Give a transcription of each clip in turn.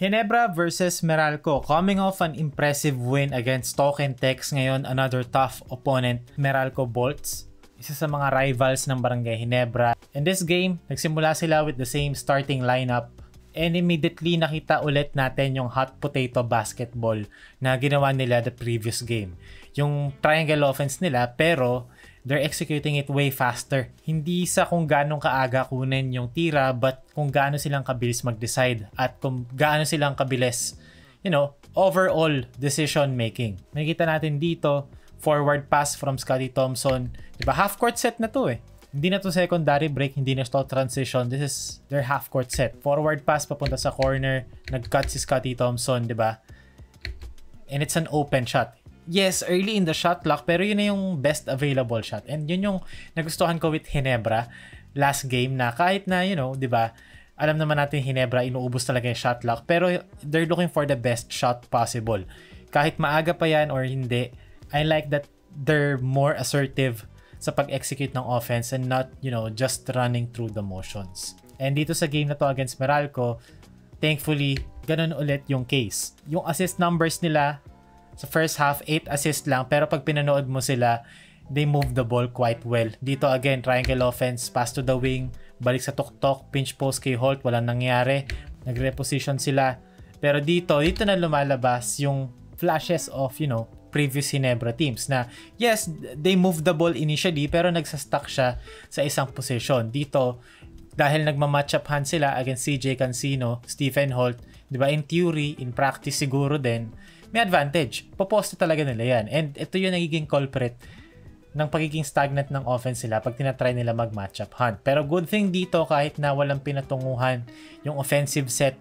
Ginebra versus Meralco. Coming off an impressive win against Token Tex, ngayon another tough opponent, Meralco Bolts. Isa sa mga rivals ng Barangay Ginebra. In this game, nagsimula sila with the same starting lineup and immediately nakita ulit natin yung hot potato basketball na ginawa nila the previous game. Yung triangle offense nila pero they're executing it way faster. Hindi sa kung gaano kaaga kunin yung tira but kung gaano silang kabilis mag-decide at kung gaano silang kabilis, overall decision making. Makikita natin dito, forward pass from Scottie Thompson. Diba? Half court set na to eh. Hindi na to secondary break, hindi na to transition. This is their half court set. Forward pass papunta sa corner, nag-cut si Scottie Thompson, diba? And it's an open shot. Yes, early in the shot clock, pero yun na yung best available shot. And yun yung nagustuhan ko with Ginebra last game na kahit na, diba, alam naman natin Ginebra, inuubos talaga yung shot clock, pero they're looking for the best shot possible. Kahit maaga pa yan or hindi, I like that they're more assertive sa pag-execute ng offense and not, just running through the motions. And dito sa game na to against Meralco, thankfully, ganun ulit yung case. Yung assist numbers nila, sa first half, 8 assists lang. Pero pag pinanood mo sila, they move the ball quite well. Dito again, triangle offense, pass to the wing, balik sa tuktok, pinch post kay Holt, walang nangyari. Nag-reposition sila. Pero dito na lumalabas yung flashes of, previous Ginebra teams na, yes, they moved the ball initially, pero nagsastuck siya sa isang position. Dito, dahil nagma-match-uphan sila against CJ Cancino, Stephen Holt, di ba, in theory, in practice siguro din, may advantage. Poposte talaga nila yan. And ito yung nagiging culprit ng pagiging stagnant ng offense nila pag tinatry nila mag-matchup hunt. Pero good thing dito kahit na walang pinatunguhan yung offensive set,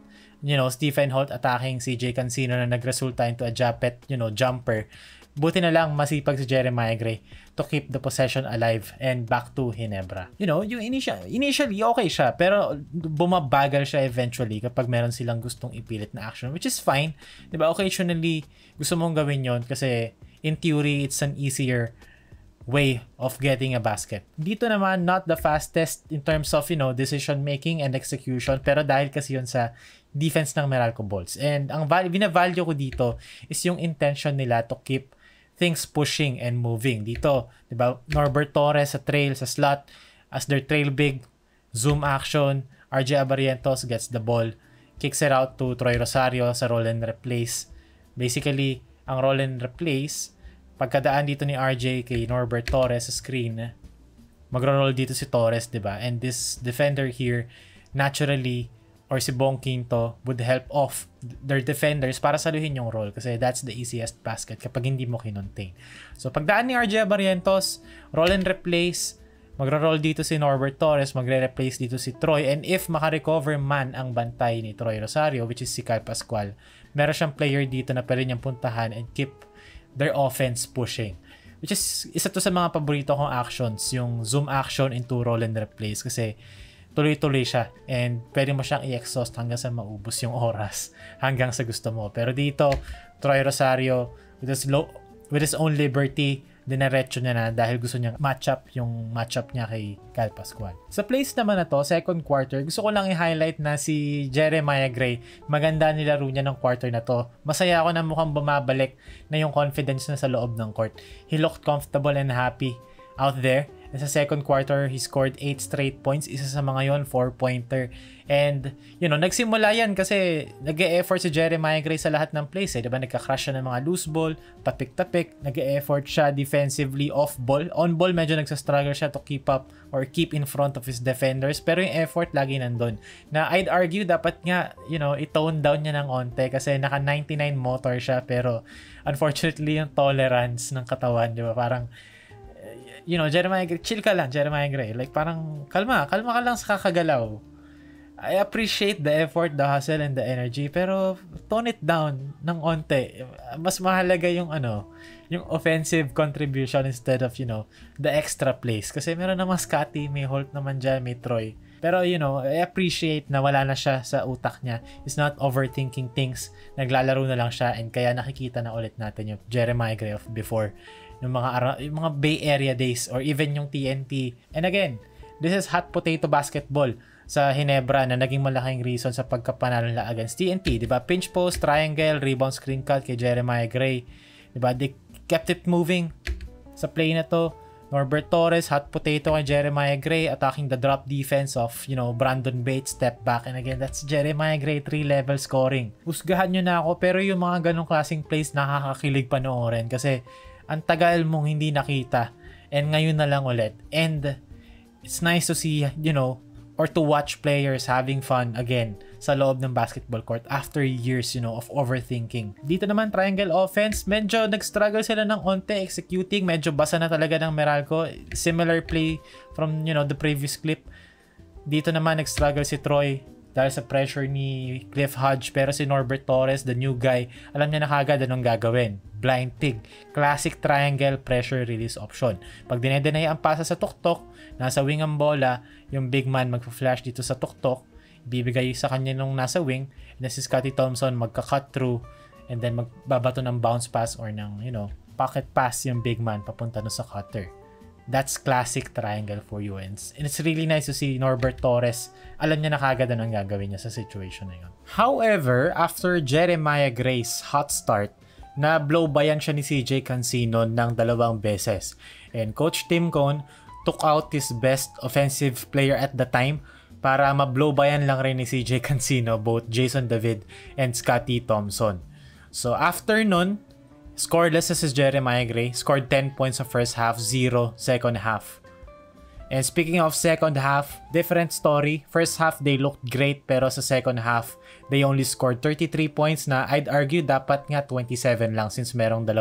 Stephen Holt attacking CJ Cancino na nagresulta into a japet, jumper. Buti na lang masipag si Jeremiah Gray to keep the possession alive and back to Ginebra. Yung initially okay siya pero bumabagal siya eventually kapag meron silang gustong ipilit na action, which is fine. Diba? Occasionally gusto mong gawin yon kasi in theory it's an easier way of getting a basket. Dito naman not the fastest in terms of decision making and execution pero dahil kasi yun sa defense ng Meralco Bolts. And ang binavalue ko dito is yung intention nila to keep things pushing and moving. Dito, di ba, Norbert Torres sa trail, sa slot, as their trail big, zoom action, RJ Abarientos gets the ball, kicks it out to Troy Rosario sa roll and replace. Basically, ang roll and replace, pagkadaan dito ni RJ kay Norbert Torres sa screen, magro-roll dito si Torres, di ba? And this defender here, naturally, or si Bong Quinto would help off their defenders para saluhin yung roll kasi that's the easiest basket kapag hindi mo kinontain. So pagdaan ni RJ Barrientos, roll and replace, magro-roll dito si Norbert Torres, magre-replace dito si Troy, and if makarecover man ang bantay ni Troy Rosario, which is si Kyle Pascual, meron siyang player dito na pwede niyang puntahan and keep their offense pushing. Which is isa to sa mga paborito kong actions, yung zoom action into roll and replace kasi tuloy-tuloy siya and pwede mo siyang i-exhaust hanggang sa maubos yung oras hanggang sa gusto mo. Pero dito, Troy Rosario with his own liberty, dinaretso niya na dahil gusto niya matchup niya kay Kyle Pascual. Sa place naman na to, second quarter, gusto ko lang i-highlight na si Jeremiah Gray, maganda nilaro niya ng quarter na to. Masaya ako na mukhang bumabalik na yung confidence na sa loob ng court. He looked comfortable and happy out there. And sa second quarter, he scored 8 straight points. Isa sa mga yon 4-pointer. And, nagsimula yan kasi nag-e-effort si Jeremiah Gray sa lahat ng plays. Diba? Nagka-crush siya ng mga loose ball, tapik-tapik. Nag-e-effort siya defensively, off-ball. On-ball, medyo nagsastruggle siya to keep up or keep in front of his defenders. Pero yung effort, lagi nandun. Na I'd argue, dapat nga, i-tone down niya ng onte kasi naka 99 motor siya. Pero, unfortunately, yung tolerance ng katawan, diba? Parang, Jeremiah Gray, chill ka lang, Jeremiah Gray. Like, parang, kalma ka lang sa kakagalaw. I appreciate the effort, the hustle, and the energy, pero tone it down ng onte. Mas mahalaga yung offensive contribution instead of, the extra plays. Kasi meron naman Scottie, may Holt naman dyan, may Troy. Pero, I appreciate na wala na siya sa utak niya. He's not overthinking things. Naglalaro na lang siya, and kaya nakikita na ulit natin yung Jeremiah Gray of before. Yung mga Bay Area days or even yung TNT. And again, this is hot potato basketball. sa Ginebra na naging malaking reason sa pagkapanalo nila against TNT. Diba? Pinch post, triangle, rebound, screen cut kay Jeremiah Gray. Diba? They kept it moving sa play na to. Norbert Torres, hot potato kay Jeremiah Gray, attacking the drop defense of, Brandon Bates, step back, and again, that's Jeremiah Gray, 3-level scoring. Husgahan nyo na ako, pero yung mga ganong klaseng plays nakakakilig panoorin kasi ang tagal mong hindi nakita and ngayon na lang ulit. And it's nice to see, or to watch players having fun again sa loob ng basketball court after years, of overthinking. Dito naman, triangle offense, medyo nag-struggle sila ng onte executing, medyo basa na talaga ng Meralco. Similar play from, the previous clip. Dito naman, nag-struggle si Troy dahil sa pressure ni Cliff Hodge, pero si Norbert Torres, the new guy, alam niya na kagad anong gagawin. Blind pig. Classic triangle pressure release option. Pag dinedenay ang pasa sa tuktok, nasa wing ang bola, yung big man magpa-flash dito sa tuktok, bibigay sa kanya nung nasa wing, and si Scottie Thompson magka-cut through, and then magbabato ng bounce pass or ng, pocket pass yung big man papunta no sa cutter. That's classic triangle for you. And it's really nice to see Norbert Torres. Alam niya na kagad anong gagawin niya sa situation na yun. However, after Jeremiah Gray's hot start, na blow bayan siya ni CJ Cancino ng 2 beses. And Coach Tim Cone took out his best offensive player at the time para ma-blow bayan lang rin ni CJ Cancino both Jason David and Scottie Thompson. So after nun, scoreless as Jeremiah Gray, scored 10 points sa first half, 0 second half. And speaking of second half, different story. First half, they looked great, pero sa second half, they only scored 33 points na I'd argue dapat nga 27 lang since merong 2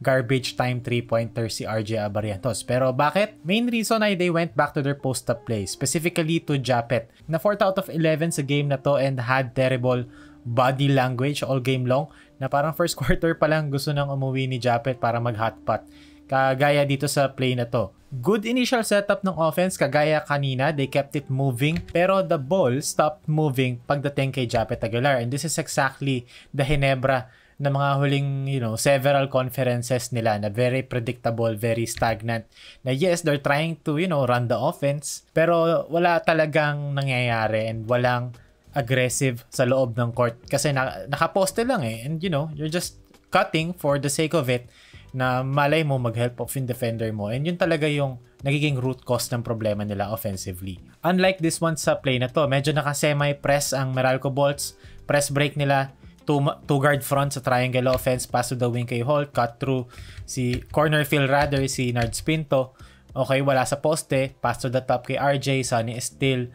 garbage time 3-pointer si RJ Abarientos. Pero bakit? Main reason ay they went back to their post-up play, specifically to Japet, na 4th out of 11 sa game na to and had terrible body language all game long, na parang first quarter pa lang gusto nang umuwi ni Japet para mag-hotpot. Kagaya dito sa play na to. Good initial setup ng offense, kagaya kanina, they kept it moving, pero the ball stopped moving pagdating kay Japet Aguilar. And this is exactly the Ginebra na mga huling, several conferences nila na very predictable, very stagnant. Na yes, they're trying to, run the offense, pero wala talagang nangyayari and walang aggressive sa loob ng court kasi nakaposte lang eh. And you're just cutting for the sake of it na malay mo mag-help off-in defender mo. And yun talaga yung nagiging root cause ng problema nila offensively. Unlike this one sa play na to, medyo naka-semi-press ang Meralco Bolts. Press break nila, two guard front sa triangle offense, pass to the wing kay Holt, cut through si corner field rather, si Nards Pinto. Okay, wala sa poste, pass to the top kay RJ, Sonny Estil.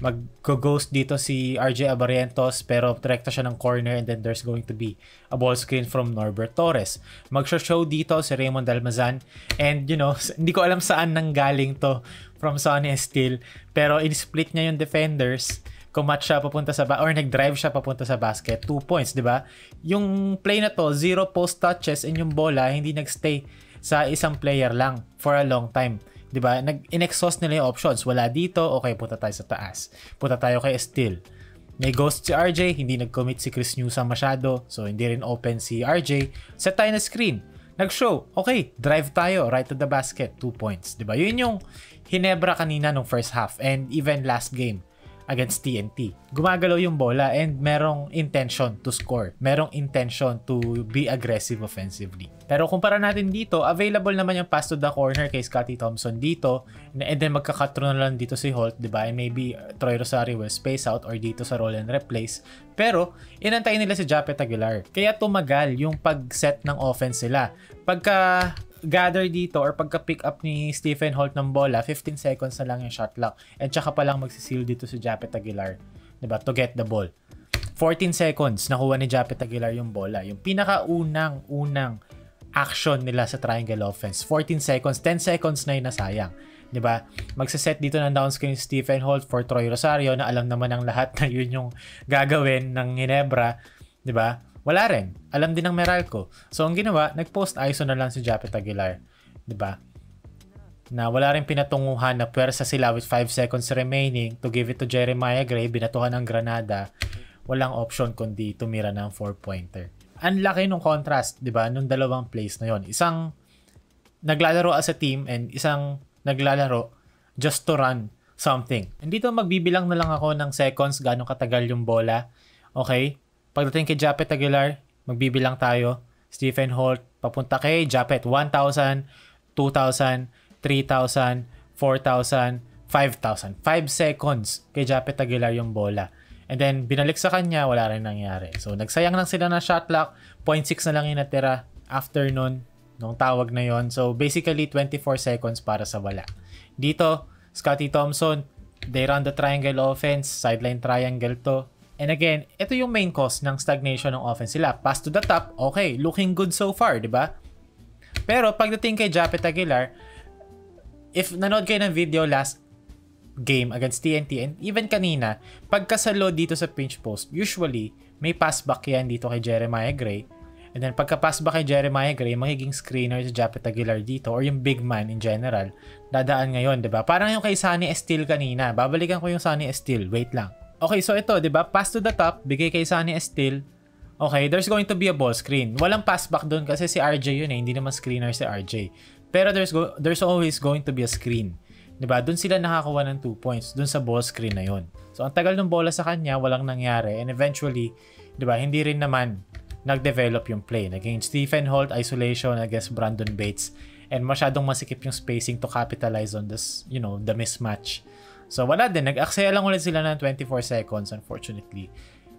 Mag-ghost dito si RJ Abarientos pero direkta siya ng corner and then there's going to be a ball screen from Norbert Torres. Mag-show dito si Raymond Almazan and hindi ko alam saan nanggaling to from Sonny Estil pero in-split niya yung defenders, kumatch siya papunta sa or nag-drive siya papunta sa basket, 2 points, di ba? Yung play na to, 0 post touches and yung bola hindi nagstay sa isang player lang for a long time. Diba? In-exhaust nila yung options. Wala dito, okay, punta tayo sa taas. Punta tayo kay Estil. May ghost si RJ, hindi nag-commit si Chris Newsome masyado, so hindi rin open si RJ. Set tayo na screen. Nag-show, okay, drive tayo, right to the basket, 2 points. Diba? Yun yung Ginebra kanina nung first half and even last game against TNT. Gumagalaw yung bola and merong intention to score. Merong intention to be aggressive offensively. Pero kumpara natin dito, available naman yung pass to the corner kay Scottie Thompson dito. And then magka-cut through na lang dito si Holt, diba? And maybe Troy Rosario will space out or dito sa roll and replace. Pero inantay nila si Japet Aguilar. Kaya tumagal yung pag-set ng offense nila. Pagka gather dito or pagka-pick up ni Stephen Holt ng bola, 15 seconds na lang yung shot clock. And tsaka pa lang magsiseal dito si Japet Aguilar, diba? To get the ball. 14 seconds, nakuha ni Japet Aguilar yung bola. Yung pinakaunang action nila sa triangle offense. 14 seconds, 10 seconds na yung nasayang. Diba? Magsaset dito ng down screen Stephen Holt for Troy Rosario na alam naman ng lahat na yun yung gagawin ng Ginebra. Diba? Wala rin. Alam din ng Meralco. So, ang ginawa, nag-post ISO na lang si Japet Aguilar. Diba? Na wala rin pinatunguhan na pwersa sila with 5 seconds remaining to give it to Jeremiah Gray. Binatuhan ng granada. Walang option kundi tumira ng 4-pointer. Ang laki nung contrast, diba? Nung dalawang plays na yon. Isang naglalaro as a team and isang naglalaro just to run something. And dito magbibilang na lang ako ng seconds gaano katagal yung bola. Okay? Pagdating kay Japet Aguilar, magbibilang tayo. Stephen Holt, papunta kay Japet. 1,000, 2,000, 3,000, 4,000, 5,000. 5 seconds kay Japet Aguilar yung bola. And then, binalik sa kanya, wala rin nangyari. So, nagsayang lang sila ng shot clock. 0.6 na lang yung natira after nun, nung tawag na yon. So, basically, 24 seconds para sa wala. Dito, Scottie Thompson, they run the triangle offense, sideline triangle to. And again, ito yung main cause ng stagnation ng offense sila. Pass to the top, okay, looking good so far, di ba? Pero, pagdating kay Japet Aguilar, if nanood kayo ng video last game against TNT and even kanina, pagkasalo dito sa pinch post, usually may pass back yan dito kay Jeremiah Gray. And then pagka pass back kay Jeremiah Gray, magiging screener si Japet Aguilar dito or yung big man in general. Dadaan ngayon, 'di ba? Parang yung kay Sonny Estile kanina. Babalikan ko yung Sonny Estile. Wait lang. Okay, so ito, 'di ba? Pass to the top, bigay kay Sonny Estile. Okay, there's going to be a ball screen. Walang pass back doon kasi si RJ yun eh, hindi naman screener si RJ. Pero there's always going to be a screen. Diba? Doon sila nakakuha ng 2 points. Doon sa ball screen na yun. So, ang tagal ng bola sa kanya, walang nangyari. And eventually, diba, hindi rin naman nag-develop yung play. Naging Stephen Holt, isolation against Brandon Bates. And masyadong masikip yung spacing to capitalize on this, you know, the mismatch. So, wala din. Nag-aksaya lang ulit sila ng 24 seconds, unfortunately.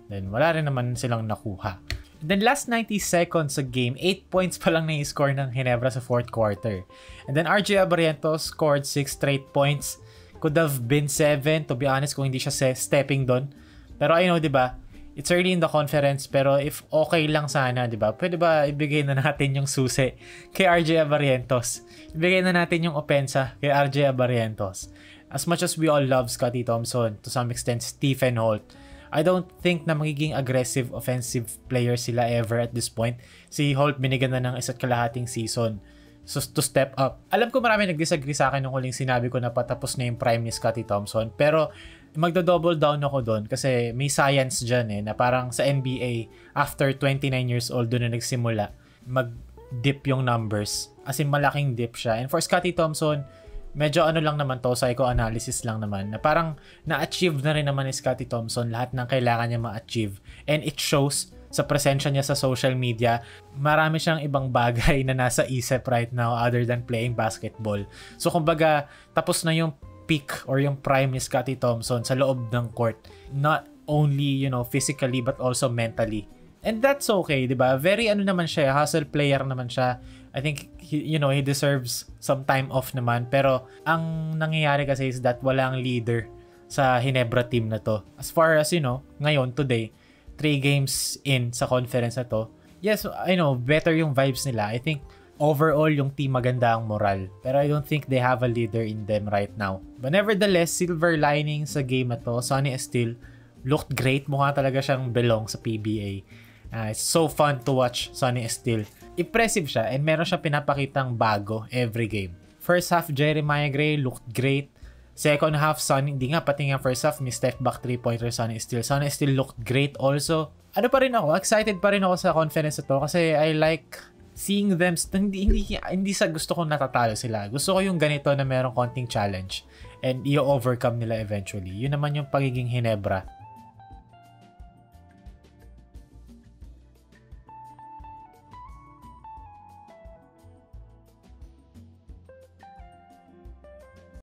Then, wala rin naman silang nakuha. Then last 90 seconds sa game, 8 points pa lang na i-score ng Ginebra sa 4th quarter. And then RJ Abarrientos scored 6 straight points. Could have been 7 to be honest kung hindi siya stepping doon. Pero I know, 'di ba? It's early in the conference pero if okay lang sana, 'di ba? Pwede ba ibigay na natin yung susi kay RJ Abarrientos? Ibigay na natin yung opensa kay RJ Abarrientos. As much as we all love Scottie Thompson, to some extent Stephen Holt, I don't think na magiging aggressive offensive player sila ever at this point. Si Holt binigyan na ng 1.5 season so to step up. Alam ko marami nag-disagree sa akin nung huling sinabi ko na patapos na yung prime ni Scottie Thompson. Pero magdo-double down ako doon kasi may science dyan eh na parang sa NBA after 29 years old doon na nagsimula mag-dip yung numbers. As in malaking dip siya. And for Scottie Thompson, medyo ano lang naman to, psychoanalysis lang naman, na parang na-achieve na rin naman ni Scottie Thompson lahat ng kailangan niya ma-achieve. And it shows sa presensya niya sa social media. Marami siyang ibang bagay na nasa isip right now other than playing basketball. So kumbaga, tapos na yung peak or yung prime ni Scottie Thompson sa loob ng court. Not only, you know, physically but also mentally. And that's okay, di ba? Very ano naman siya, hustle player naman siya. I think, he deserves some time off naman. Pero, ang nangyayari kasi is that walang leader sa Ginebra team na to. As far as, ngayon, today, 3 games in sa conference na to, yes, I know, better yung vibes nila. I think, overall, yung team maganda ang moral. Pero I don't think they have a leader in them right now. But nevertheless, silver lining sa game na to, Sonny Estile looked great. Mukha talaga siyang belong sa PBA. It's so fun to watch Sonny Estile. Impressive siya and meron siya pinapakitang bago every game. First half, Jeremiah Gray looked great. Second half, Sonny, hindi nga, pati nga first half, may step back 3-pointer Sonny Estile. Sonny Estile looked great also. Ano pa rin ako, excited pa rin ako sa conference na to kasi I like seeing them, hindi sa gusto kong natatalo sila. Gusto ko yung ganito na merong konting challenge and i-overcome nila eventually. Yun naman yung pagiging Ginebra.